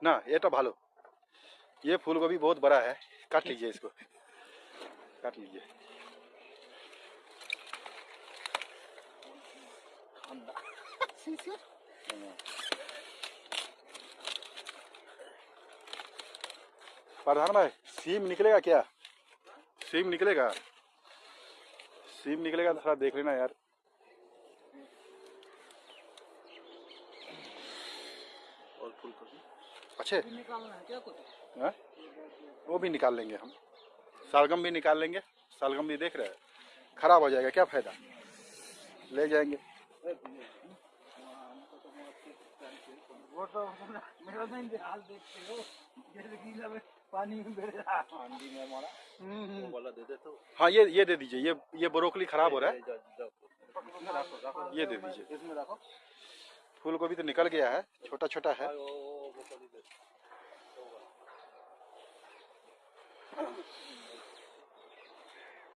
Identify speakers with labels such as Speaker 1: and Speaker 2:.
Speaker 1: ना ये तो भालो। ये फूल गोभी बहुत बड़ा है, काट लीजिए इसको, काट लीजिए। प्रधान भाई सीम निकलेगा क्या? सीम निकलेगा, सीम निकलेगा तो थोड़ा देख लेना यार। और फूल गोभी अच्छे
Speaker 2: निकालना है क्या कुछ?
Speaker 1: है? वो भी निकाल लेंगे हम, शलगम भी निकाल लेंगे। शलगम भी देख रहे हैं, खराब हो जाएगा, क्या फायदा, ले जाएंगे।
Speaker 2: वो तो मेरा नहीं हाल देखते हो, जैसे गीला में पानी में गिर रहा आंधी में हमारा। वो वाला दे दे तो।
Speaker 1: हाँ ये दे दीजिए, ये ब्रोकली खराब हो रहा है, ये दे दीजिए।
Speaker 2: इसमें रखो।
Speaker 1: फूल गोभी तो निकल गया है, छोटा छोटा है।